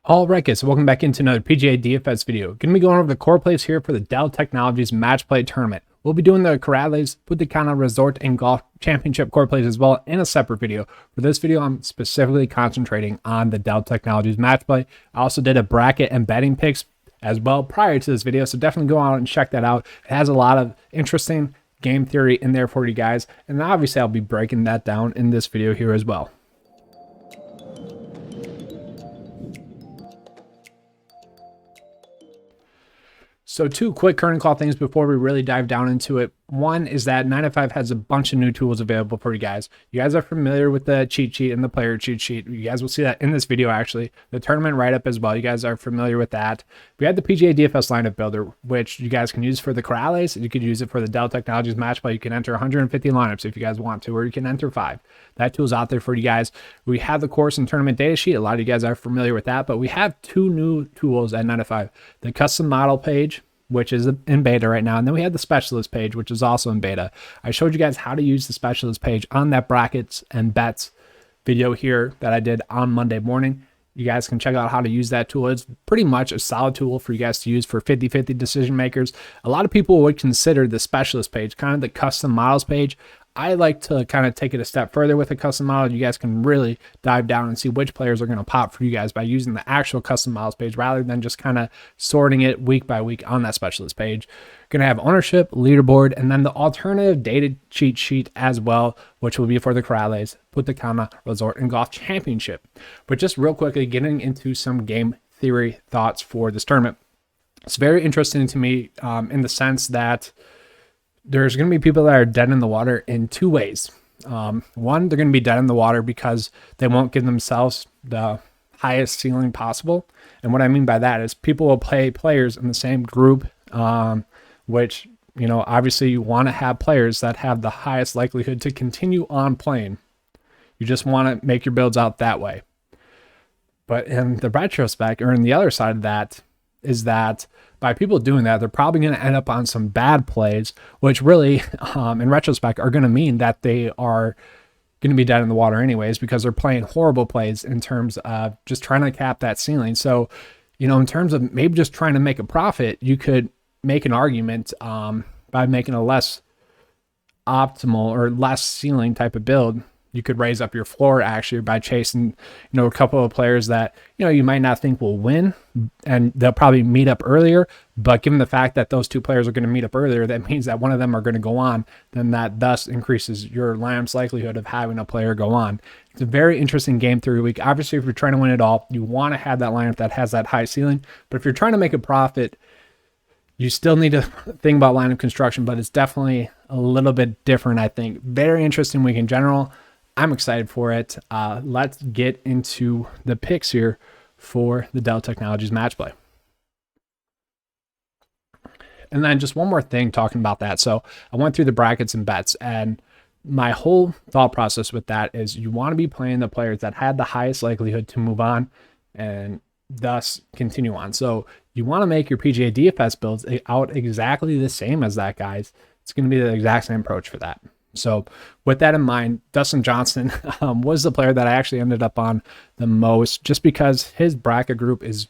All right, guys, so welcome back into another PGA DFS video. Going to be going over the core plays here for the Dell Technologies Match Play Tournament. We'll be doing the Corrales, Punta Resort, and Golf Championship core plays as well in a separate video. For this video, I'm specifically concentrating on the Dell Technologies Match Play. I also did a bracket and betting picks as well prior to this video, so definitely go out and check that out. It has a lot of interesting game theory in there for you guys, and obviously I'll be breaking that down in this video here as well. So two quick current call things before we really dive down into it. One is that 9 to 5 has a bunch of new tools available for you guys. You guys are familiar with the cheat sheet and the player cheat sheet. You guys will see that in this video, actually. The tournament write-up as well. You guys are familiar with that. We had the PGA DFS lineup builder, which you guys can use for the Corrales. You could use it for the Dell Technologies Match Play. You can enter 150 lineups if you guys want to, or you can enter 5. That tool's out there for you guys. We have the course and tournament data sheet. A lot of you guys are familiar with that, but we have two new tools at 9 to 5. The custom model page, which is in beta right now. And then we had the specialist page, which is also in beta. I showed you guys how to use the specialist page on that brackets and bets video here that I did on Monday morning. You guys can check out how to use that tool. It's pretty much a solid tool for you guys to use for 50-50 decision makers. A lot of people would consider the specialist page kind of the custom models page. I like to kind of take it a step further with a custom model. You guys can really dive down and see which players are going to pop for you guys by using the actual custom models page rather than just kind of sorting it week by week on that specialist page. Going to have ownership, leaderboard, and then the alternative data cheat sheet as well, which will be for the Corrales, Punta Resort, and Golf Championship. But just real quickly, getting into some game theory thoughts for this tournament. It's very interesting to me in the sense that there's going to be people that are dead in the water in two ways. One, they're going to be dead in the water because they won't give themselves the highest ceiling possible. And what I mean by that is people will play players in the same group, which, you know, obviously you want to have players that have the highest likelihood to continue on playing. You just want to make your builds out that way. But in the retrospect, or in the other side of that, is that by people doing that, they're probably going to end up on some bad plays, which really, in retrospect, are going to mean that they are going to be dead in the water anyways, because they're playing horrible plays in terms of just trying to cap that ceiling. So, you know, in terms of maybe just trying to make a profit, you could make an argument by making a less optimal or less ceiling type of build. You could raise up your floor actually by chasing, you know, a couple of players that, you know, you might not think will win, and they'll probably meet up earlier. But given the fact that those two players are going to meet up earlier, that means that one of them are going to go on. Then that thus increases your lineup's likelihood of having a player go on. It's a very interesting game theory week. Obviously, if you're trying to win it all, you want to have that lineup that has that high ceiling. But if you're trying to make a profit, you still need to think about lineup construction, but it's definitely a little bit different, I think. Very interesting week in general. I'm excited for it. Let's get into the picks here for the Dell Technologies Match Play. And then just one more thing talking about that. So I went through the brackets and bets, and my whole thought process with that is you want to be playing the players that had the highest likelihood to move on and thus continue on. So you want to make your PGA DFS builds out exactly the same as that, guys. It's going to be the exact same approach for that. So with that in mind, Dustin Johnson was the player that I actually ended up on the most, just because his bracket group is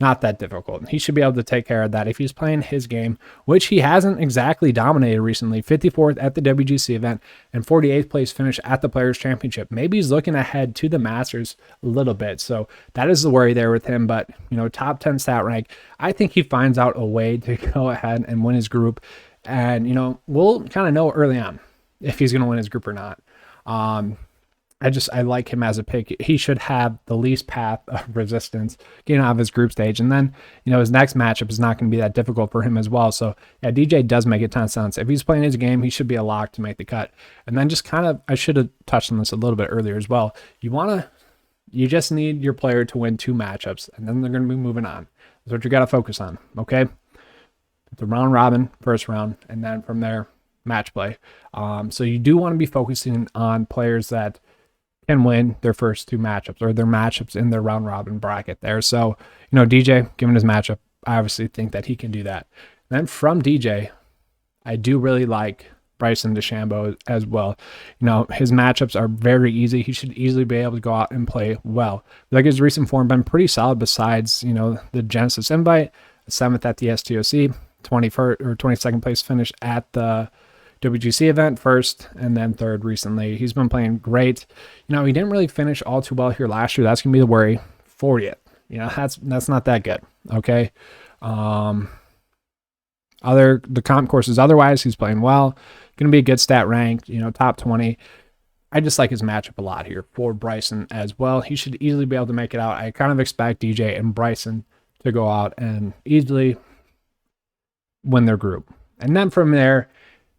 not that difficult. He should be able to take care of that if he's playing his game, which he hasn't exactly dominated recently. 54th at the WGC event and 48th place finish at the Players Championship. Maybe he's looking ahead to the Masters a little bit. So that is the worry there with him. But, you know, top 10 stat rank, I think he finds out a way to go ahead and win his group. And, you know, we'll kind of know early on if he's going to win his group or not. I like him as a pick. He should have the least path of resistance getting out of his group stage. And then, you know, his next matchup is not going to be that difficult for him as well. So yeah, DJ does make a ton of sense. If he's playing his game, he should be a lock to make the cut. And then just kind of, I should have touched on this a little bit earlier as well. You just need your player to win 2 matchups, and then they're going to be moving on. That's what you got to focus on. Okay. The round robin, first round, and then from there, match play. So you do want to be focusing on players that can win their first 2 matchups or their matchups in their round robin bracket there. So, you know, DJ, given his matchup, I obviously think that he can do that. Then from DJ, I do really like Bryson Deshambo as well. You know, his matchups are very easy. He should easily be able to go out and play well. Like his recent form been pretty solid besides, you know, the Genesis invite, 7th at the STOC, 21st or 22nd place finish at the WGC event, first and then third recently. He's been playing great. You know, he didn't really finish all too well here last year. That's going to be the worry for you. You know, that's not that good. Okay. The comp courses otherwise, he's playing well. Going to be a good stat rank, you know, top 20. I just like his matchup a lot here for Bryson as well. He should easily be able to make it out. I kind of expect DJ and Bryson to go out and easily win their group. And then from there,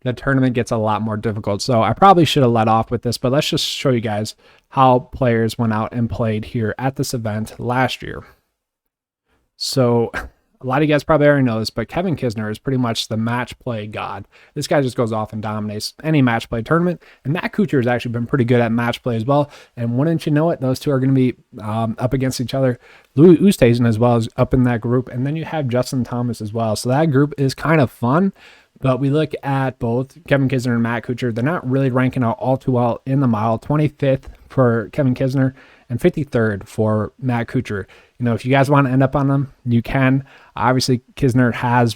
the tournament gets a lot more difficult. So I probably should have let off with this, but let's just show you guys how players went out and played here at this event last year. So a lot of you guys probably already know this, but Kevin Kisner is pretty much the match play god. This guy just goes off and dominates any match play tournament. And Matt Kuchar has actually been pretty good at match play as well. And wouldn't you know it, those two are going to be up against each other. Louis Oosthuizen as well is up in that group. And then you have Justin Thomas as well. So that group is kind of fun. But we look at both Kevin Kisner and Matt Kuchar. They're not really ranking out all too well in the model. 25th for Kevin Kisner and 53rd for Matt Kuchar. You know, if you guys want to end up on them, you can. Obviously, Kisner has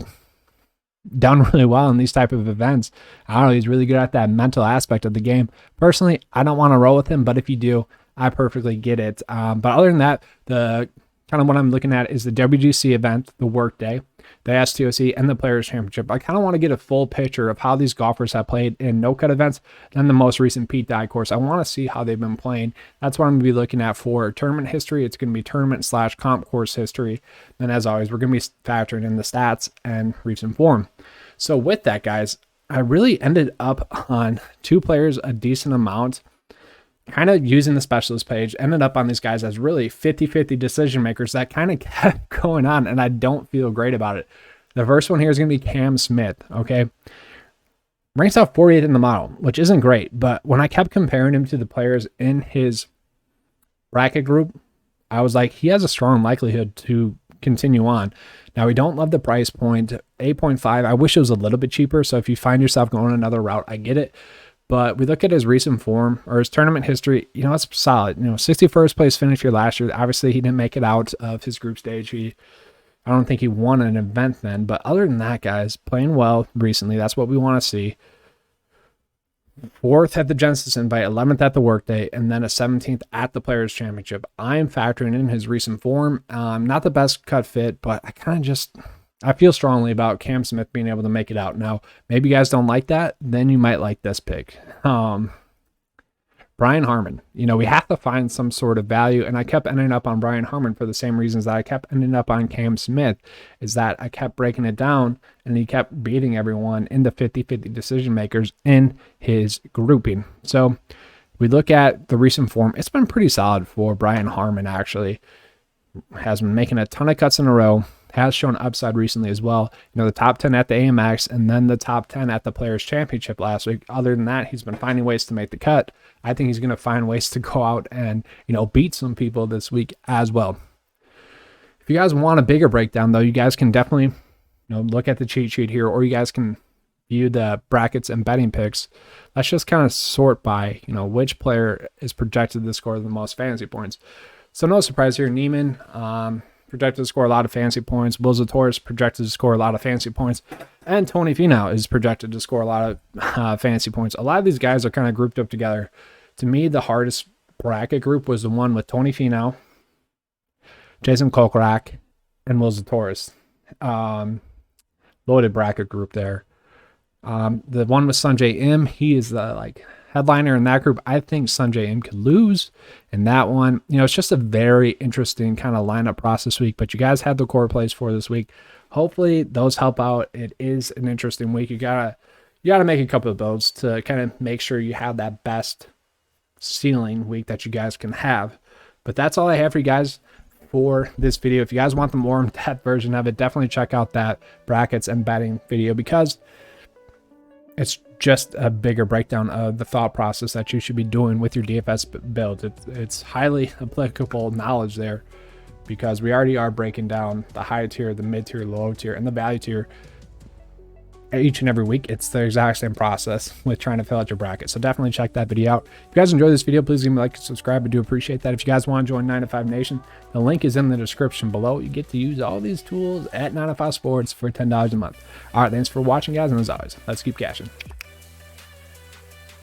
done really well in these type of events. I don't know, he's really good at that mental aspect of the game. Personally, I don't want to roll with him, but if you do, I perfectly get it. But other than that, the kind of what I'm looking at is the WGC event, the workday, the STOC, and the Players Championship. I kind of want to get a full picture of how these golfers have played in no-cut events, then the most recent Pete Dye course. I want to see how they've been playing. That's what I'm going to be looking at for tournament history. It's going to be tournament/comp course history. And as always, we're going to be factoring in the stats and recent form. So with that, guys, I really ended up on two players a decent amount, kind of using the specialist page, ended up on these guys as really 50-50 decision makers that kind of kept going on, and I don't feel great about it. The first one here is going to be Cam Smith, okay? Ranks out 48th in the model, which isn't great, but when I kept comparing him to the players in his bracket group, I was like, he has a strong likelihood to continue on. Now, we don't love the price point, 8.5. I wish it was a little bit cheaper, so if you find yourself going another route, I get it. But we look at his recent form or his tournament history, you know, it's solid. You know, 61st place finish here last year. Obviously, he didn't make it out of his group stage. I don't think he won an event then. But other than that, guys, playing well recently. That's what we want to see. 4th at the Genesis invite, 11th at the workday, and then a 17th at the Players Championship. I am factoring in his recent form. Not the best cut fit, but I feel strongly about Cam Smith being able to make it out. Now, maybe you guys don't like that. Then you might like this pick. Brian Harman. You know, we have to find some sort of value, and I kept ending up on Brian Harman for the same reasons that I kept ending up on Cam Smith, is that I kept breaking it down, and he kept beating everyone in the 50-50 decision makers in his grouping. So we look at the recent form. It's been pretty solid for Brian Harman, actually. Has been making a ton of cuts in a row. Has shown upside recently as well. You know, the top 10 at the AMX and then the top 10 at the Players Championship last week. Other than that, he's been finding ways to make the cut. I think he's going to find ways to go out and, you know, beat some people this week as well. If you guys want a bigger breakdown, though, you guys can definitely, you know, look at the cheat sheet here, or you guys can view the brackets and betting picks. Let's just kind of sort by, you know, which player is projected to score the most fantasy points. So no surprise here, Neiman, projected to score a lot of fantasy points. Will Zalatoris projected to score a lot of fantasy points. And Tony Finau is projected to score a lot of fantasy points. A lot of these guys are kind of grouped up together. To me, the hardest bracket group was the one with Tony Finau, Jason Kokrak, and Will Zalatoris. Loaded bracket group there. The one with Sanjay Im, he is the headliner in that group. I think Sanjay Im could lose in that one. You know, it's just a very interesting kind of lineup process week, but you guys had the core plays for this week. Hopefully those help out. It is an interesting week. You gotta make a couple of builds to kind of make sure you have that best ceiling week that you guys can have. But that's all I have for you guys for this video. If you guys want the more in-depth version of it, definitely check out that brackets and betting video, because it's just a bigger breakdown of the thought process that you should be doing with your DFS build. It's highly applicable knowledge there, because we already are breaking down the high tier, the mid tier, low tier, and the value tier each and every week. It's the exact same process with trying to fill out your bracket. So definitely check that video out. If you guys enjoyed this video, please give me a like and subscribe. I do appreciate that. If you guys want to join 9 to 5 Nation, the link is in the description below. You get to use all these tools at 9 to 5 Sports for $10 a month. All right, thanks for watching, guys, and as always, let's keep cashing.